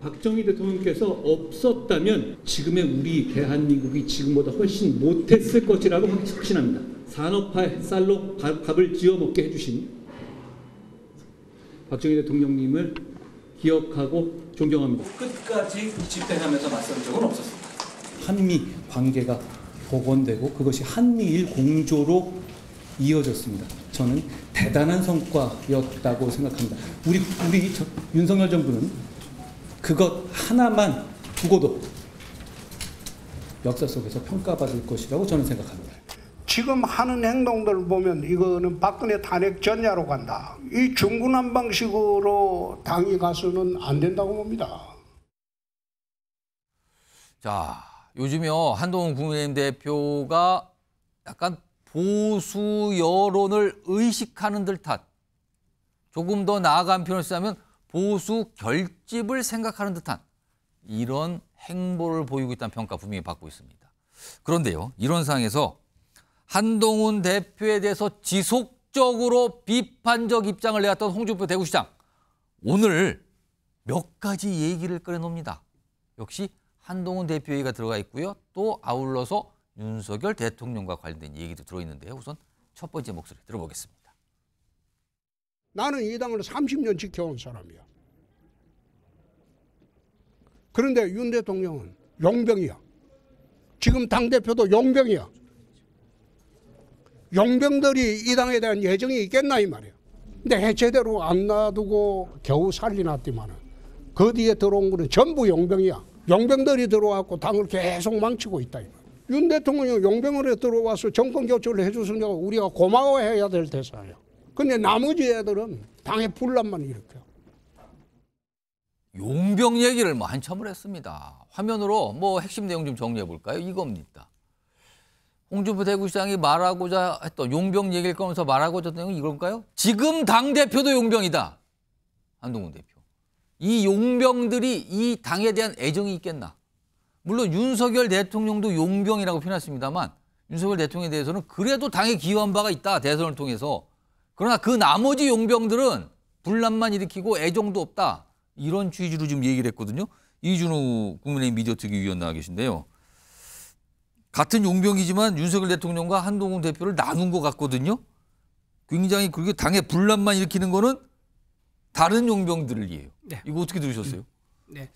박정희 대통령께서 없었다면 지금의 우리 대한민국이 지금보다 훨씬 못했을 것이라고 확신합니다. 산업화 햇살로 밥을 지어 먹게 해주신 박정희 대통령님을 기억하고 존경합니다. 끝까지 집행하면서 맞선 적은 없었습니다. 한미 관계가 복원되고 그것이 한미일 공조로 이어졌습니다. 저는 대단한 성과였다고 생각합니다. 우리 윤석열 정부는 그것 하나만 두고도 역사 속에서 평가받을 것이라고 저는 생각합니다. 지금 하는 행동들 보면 이거는 박근혜 탄핵 전야로 간다. 이 중구난방식으로 당이 가서는 안 된다고 봅니다. 자, 요즘요 한동훈 국민의힘 대표가 약간 보수 여론을 의식하는 듯한, 조금 더 나아간 표현을 쓰자면 보수 결집을 생각하는 듯한 이런 행보를 보이고 있다는 평가 분명히 받고 있습니다. 그런데요, 이런 상황에서 한동훈 대표에 대해서 지속적으로 비판적 입장을 내왔던 홍준표 대구시장, 오늘 몇 가지 얘기를 꺼내놉니다. 역시 한동훈 대표 얘기가 들어가 있고요. 또 아울러서 윤석열 대통령과 관련된 얘기도 들어있는데요. 우선 첫 번째 목소리 들어보겠습니다. 나는 이 당을 30년 지켜온 사람이야. 그런데 윤 대통령은 용병이야. 지금 당대표도 용병이야. 용병들이 이 당에 대한 예정이 있겠나 이 말이야. 근데 해체대로 안 놔두고 겨우 살리놨더만은 그 뒤에 들어온 거는 전부 용병이야. 용병들이 들어와서 당을 계속 망치고 있다 이 말이야. 윤 대통령이 용병으로 들어와서 정권 교체를 해줬으니까 우리가 고마워해야 될 대상이야. 근데 나머지 애들은 당의 분란만 일으켜. 용병 얘기를 뭐 한참을 했습니다. 화면으로 뭐 핵심 내용 좀 정리해 볼까요? 이겁니다. 홍준표 대구시장이 말하고자 했던 용병 얘기를 꺼내서 말하고자 했던 내용은 이걸까요? 지금 당대표도 용병이다. 한동훈 대표. 이 용병들이 이 당에 대한 애정이 있겠나? 물론 윤석열 대통령도 용병이라고 표현했습니다만 윤석열 대통령에 대해서는 그래도 당에 기여한 바가 있다. 대선을 통해서. 그러나 그 나머지 용병들은 분란만 일으키고 애정도 없다. 이런 취지로 지금 얘기를 했거든요. 이준우 국민의힘 미디어특위위원 나와 계신데요. 같은 용병이지만 윤석열 대통령과 한동훈 대표를 나눈 것 같거든요. 굉장히 그렇게 당의 분란만 일으키는 거는 다른 용병들이에요. 네. 이거 어떻게 들으셨어요? 네.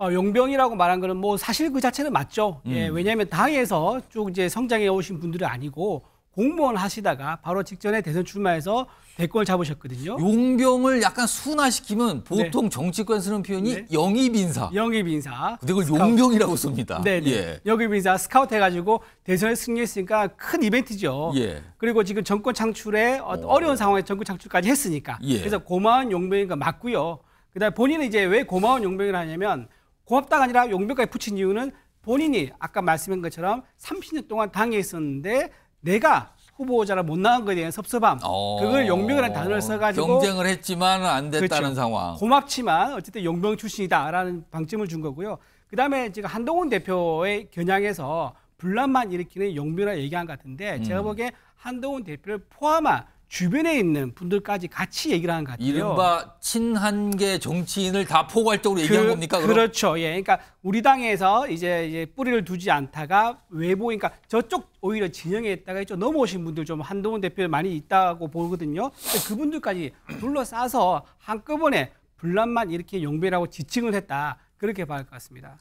용병이라고 말한 거는 뭐 사실 그 자체는 맞죠. 예, 왜냐하면 당에서 쭉 이제 성장해 오신 분들이 아니고 공무원 하시다가 바로 직전에 대선 출마해서 대권을 잡으셨거든요. 용병을 약간 순화시키면 보통 네. 정치권 쓰는 표현이 네. 영입인사. 영입인사. 근데 그걸 용병이라고 씁니다. 네. 예. 영입인사 스카우트 해가지고 대선에 승리했으니까 큰 이벤트죠. 예. 그리고 지금 정권 창출에 어려운 상황에 정권 창출까지 했으니까. 예. 그래서 고마운 용병인 거 맞고요. 그다음에 본인은 이제 왜 고마운 용병을 하냐면 고맙다가 아니라 용병까지 붙인 이유는 본인이 아까 말씀한 것처럼 30년 동안 당에 있었는데 내가 후보자를 못 나간 것에 대한 섭섭함. 그걸 용병이라는 단어를 써가지고. 경쟁을 했지만 안 됐다는 그렇죠. 상황. 고맙지만 어쨌든 용병 출신이다라는 방점을 준 거고요. 그다음에 지금 한동훈 대표의 겨냥해서 분란만 일으키는 용병이라 얘기한 것 같은데 제가 보기에 한동훈 대표를 포함한 주변에 있는 분들까지 같이 얘기를 하는 것 같아요. 이른바 친한계 정치인을 다 포괄적으로 얘기한 겁니까? 그럼? 그렇죠. 예, 그러니까 우리 당에서 이제 뿌리를 두지 않다가 외부, 그러니까 저쪽 오히려 진영에 있다가 좀 넘어오신 분들 좀 한동훈 대표 많이 있다고 보거든요. 그분들까지 둘러싸서 한꺼번에 분란만 이렇게 용병이라고 지칭을 했다. 그렇게 봐야 할 것 같습니다.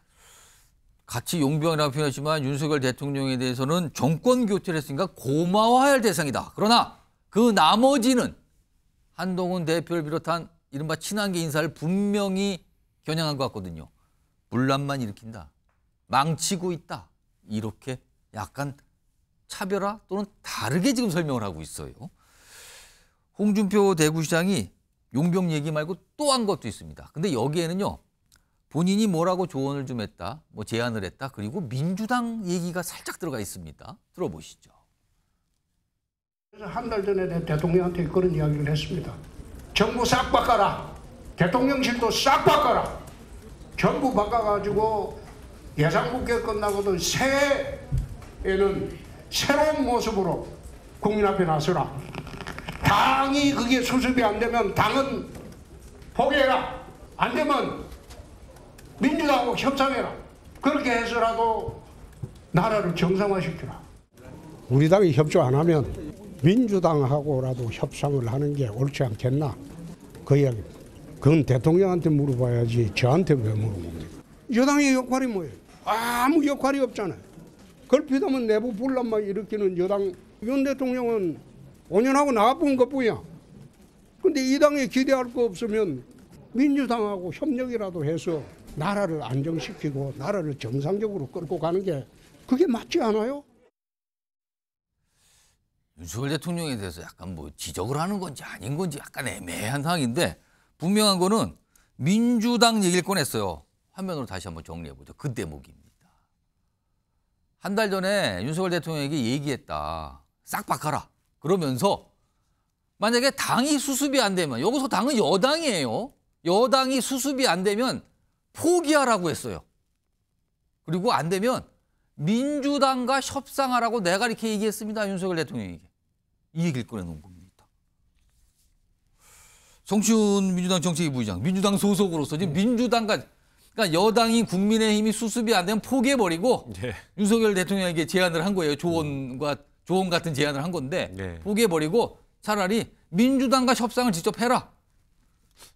같이 용병이라고 표현했지만 윤석열 대통령에 대해서는 정권 교체를 했으니까 고마워해야 할 대상이다. 그러나 그 나머지는 한동훈 대표를 비롯한 이른바 친한계 인사를 분명히 겨냥한 것 같거든요. 분란만 일으킨다. 망치고 있다. 이렇게 약간 차별화 또는 다르게 지금 설명을 하고 있어요. 홍준표 대구시장이 용병 얘기 말고 또 한 것도 있습니다. 근데 여기에는요. 본인이 뭐라고 조언을 좀 했다. 뭐 제안을 했다. 그리고 민주당 얘기가 살짝 들어가 있습니다. 들어보시죠. 그래서 한 달 전에 내 대통령한테 그런 이야기를 했습니다. 정부 싹 바꿔라. 대통령실도 싹 바꿔라. 전부 바꿔가지고 예상국회 끝나고도 새해에는 새로운 모습으로 국민 앞에 나서라. 당이 그게 수습이 안 되면 당은 포기해라. 안 되면 민주당하고 협상해라. 그렇게 해서라도 나라를 정상화시켜라. 우리 당이 협조 안 하면 민주당하고라도 협상을 하는 게 옳지 않겠나? 그 이야기입니다. 그건 대통령한테 물어봐야지 저한테 왜 물어봅니까? 여당의 역할이 뭐예요? 아무 역할이 없잖아요. 걸핏하면 내부 분란만 일으키는 여당. 윤 대통령은 5년하고 나쁜 것뿐이야. 근데 이 당에 기대할 거 없으면 민주당하고 협력이라도 해서 나라를 안정시키고 나라를 정상적으로 끌고 가는 게 그게 맞지 않아요? 윤석열 대통령에 대해서 약간 뭐 지적을 하는 건지 아닌 건지 약간 애매한 상황인데 분명한 거는 민주당 얘기를 꺼냈어요. 화면으로 다시 한번 정리해보죠. 그 대목입니다. 한 달 전에 윤석열 대통령에게 얘기했다. 싹 바꿔라. 그러면서 만약에 당이 수습이 안 되면 여기서 당은 여당이에요. 여당이 수습이 안 되면 포기하라고 했어요. 그리고 안 되면 민주당과 협상하라고 내가 이렇게 얘기했습니다. 윤석열 대통령에게. 이 얘기를 꺼내놓은 겁니다. 정치훈 민주당 정책위 부의장, 민주당 소속으로서 지금 민주당과 그러니까 여당이 국민의힘이 수습이 안 되면 포기해버리고 네. 윤석열 대통령에게 제안을 한 거예요. 조언 같은 제안을 한 건데 네. 포기해버리고 차라리 민주당과 협상을 직접 해라.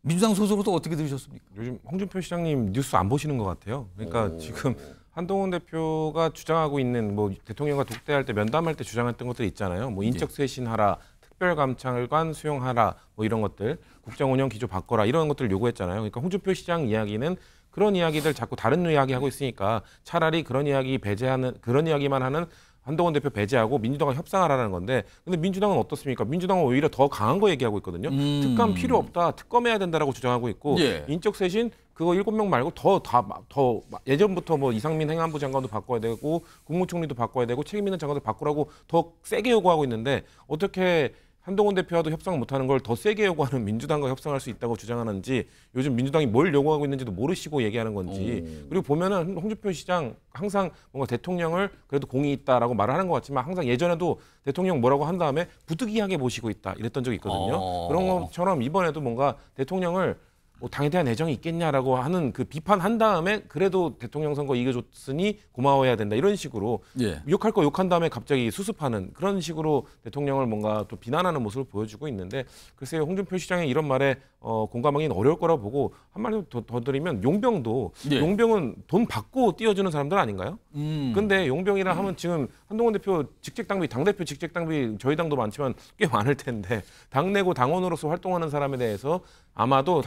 민주당 소속으로서 어떻게 들으셨습니까? 요즘 홍준표 시장님 뉴스 안 보시는 것 같아요. 그러니까 지금 한동훈 대표가 주장하고 있는 뭐 대통령과 독대할 때 면담할 때 주장했던 것들이 있잖아요. 뭐 인적 쇄신하라, 특별감찰관 수용하라, 뭐 이런 것들, 국정 운영 기조 바꿔라 이런 것들을 요구했잖아요. 그러니까 홍준표 시장 이야기는 그런 이야기들 자꾸 다른 이야기 하고 있으니까 차라리 그런 이야기만 하는 한동훈 대표 배제하고 민주당과 협상하라는 건데 근데 민주당은 어떻습니까? 민주당은 오히려 더 강한 거 얘기하고 있거든요. 특감 필요 없다. 특검해야 된다라고 주장하고 있고 예. 인적 쇄신 그거 7명 말고 더 예전부터 뭐 이상민 행안부 장관도 바꿔야 되고 국무총리도 바꿔야 되고 책임 있는 장관도 바꾸라고 더 세게 요구하고 있는데 어떻게 한동훈 대표와도 협상을 못하는 걸 더 세게 요구하는 민주당과 협상할 수 있다고 주장하는지 요즘 민주당이 뭘 요구하고 있는지도 모르시고 얘기하는 건지 그리고 보면은 홍준표 시장 항상 뭔가 대통령을 그래도 공이 있다라고 말을 하는 것 같지만 항상 예전에도 대통령 뭐라고 한 다음에 부득이하게 모시고 있다 이랬던 적이 있거든요. 그런 것처럼 이번에도 뭔가 대통령을 뭐 당에 대한 애정이 있겠냐라고 하는 그 비판한 다음에 그래도 대통령 선거 이겨줬으니 고마워해야 된다 이런 식으로 예. 욕할 거 욕한 다음에 갑자기 수습하는 그런 식으로 대통령을 뭔가 또 비난하는 모습을 보여주고 있는데 글쎄요 홍준표 시장의 이런 말에 공감하기는 어려울 거라고 보고 한 마디 더 드리면 용병도 예. 용병은 돈 받고 띄워주는 사람들 아닌가요? 근데 용병이라 하면 지금 한동훈 대표 직책당비 당대표 직책당비 저희 당도 많지만 꽤 많을 텐데 당내고 당원으로서 활동하는 사람에 대해서 아마도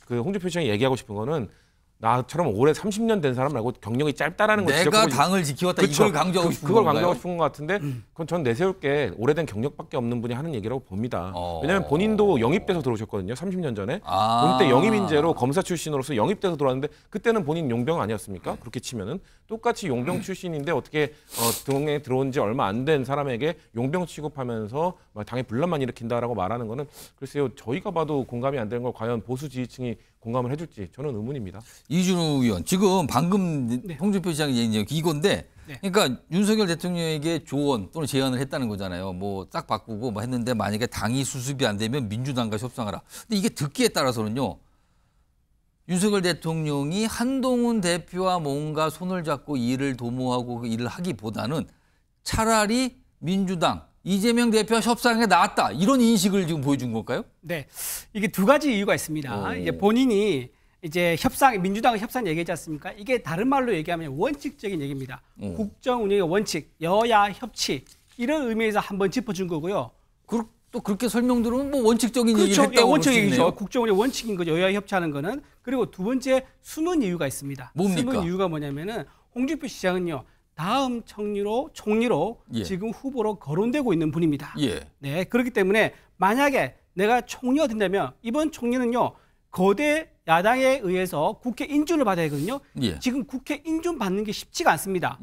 그 홍준표 시장이 얘기하고 싶은 거는 나처럼 올해 30년 된 사람 말고 경력이 짧다라는 걸 내가 당을 지켜왔다 그쵸. 이걸 강조하고 싶은 그걸 건가요? 강조하고 싶은 것 같은데 그건 전 내세울 게 오래된 경력밖에 없는 분이 하는 얘기라고 봅니다. 왜냐하면 본인도 영입돼서 들어오셨거든요. 30년 전에. 그때 영입 인재로 검사 출신으로서 영입돼서 들어왔는데 그때는 본인 용병 아니었습니까? 그렇게 치면은 똑같이 용병 출신인데 어떻게 등에 들어온 지 얼마 안 된 사람에게 용병 취급하면서 막 당의 분란만 일으킨다라고 말하는 거는 글쎄요 저희가 봐도 공감이 안 되는 걸 과연 보수 지지층이 공감을 해줄지 저는 의문입니다. 이준우 의원 지금 방금 네. 홍준표 시장이 얘기한 이건데 네. 그러니까 윤석열 대통령에게 조언 또는 제안을 했다는 거잖아요. 뭐 싹 바꾸고 뭐 했는데 만약에 당이 수습이 안 되면 민주당과 협상하라. 근데 이게 듣기에 따라서는요. 윤석열 대통령이 한동훈 대표와 뭔가 손을 잡고 일을 도모하고 일을 하기보다는 차라리 민주당 이재명 대표와 협상에 나왔다 이런 인식을 지금 보여준 걸까요? 네, 이게 두 가지 이유가 있습니다. 이제 본인이 이제 민주당의 협상 얘기하지 않습니까? 이게 다른 말로 얘기하면 원칙적인 얘기입니다. 국정 운영의 원칙, 여야 협치 이런 의미에서 한번 짚어준 거고요. 또 그렇게 설명 들으면 뭐 원칙적인 얘기를 그렇죠. 했다고 원칙 볼 수 얘기죠. 있네요. 국정 운영 원칙인 거죠. 여야 협치하는 거는. 그리고 두 번째 숨은 이유가 있습니다. 뭡니까? 숨은 이유가 뭐냐면은 홍준표 시장은요. 다음 총리로 예. 지금 후보로 거론되고 있는 분입니다. 예. 네, 그렇기 때문에 만약에 내가 총리가 된다면 이번 총리는요 거대 야당에 의해서 국회 인준을 받아야 하거든요. 예. 지금 국회 인준 받는 게 쉽지가 않습니다.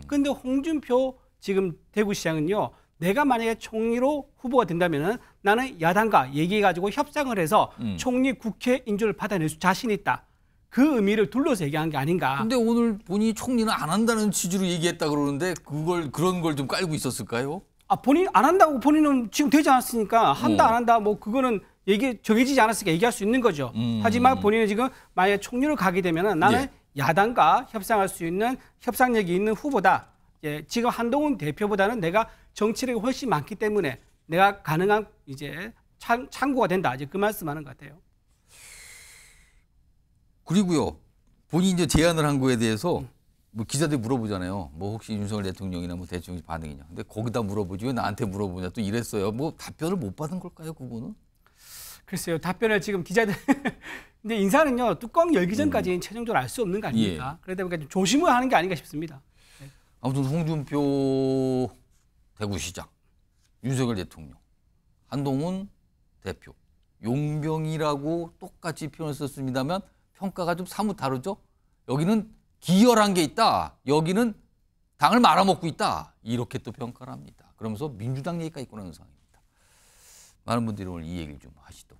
그런데 홍준표 지금 대구시장은요 내가 만약에 총리로 후보가 된다면은 나는 야당과 얘기해가지고 협상을 해서 총리 국회 인준을 받아낼 수 자신 있다. 그 의미를 둘러서 얘기한 게 아닌가. 근데 오늘 본인이 총리는 안 한다는 취지로 얘기했다 그러는데 그런 걸 좀 깔고 있었을까요? 본인 안 한다고 본인은 지금 되지 않았으니까 한다 안 한다 뭐 그거는 얘기 정해지지 않았으니까 얘기할 수 있는 거죠. 하지만 본인은 지금 만약에 총리를 가게 되면은 나는 예. 야당과 협상할 수 있는 협상력이 있는 후보다. 예, 지금 한동훈 대표보다는 내가 정치력이 훨씬 많기 때문에 내가 가능한 이제 참고가 된다. 이제 그 말씀하는 것 같아요. 그리고요. 본인이 이제 제안을 한 거에 대해서 뭐 기자들이 물어보잖아요. 뭐 혹시 윤석열 대통령이나 뭐 대통령 반응이냐. 근데 거기다 물어보지 왜 나한테 물어보냐 또 이랬어요. 뭐 답변을 못 받은 걸까요, 그거는? 글쎄요. 답변을 지금 기자들 근데 인사는요. 뚜껑 열기 전까지는 최종적으로 알 수 없는 거 아닙니까? 그러다 보니까 좀 조심을 하는 게 아닌가 싶습니다. 아무튼 홍준표 대구시장, 윤석열 대통령, 한동훈 대표, 용병이라고 똑같이 표현을 썼습니다만 평가가 좀 사뭇 다르죠? 여기는 기열한 게 있다. 여기는 당을 말아먹고 있다. 이렇게 또 평가를 합니다. 그러면서 민주당 얘기가 있고 나는 상황입니다. 많은 분들이 오늘 이 얘기를 좀 하시더라고요.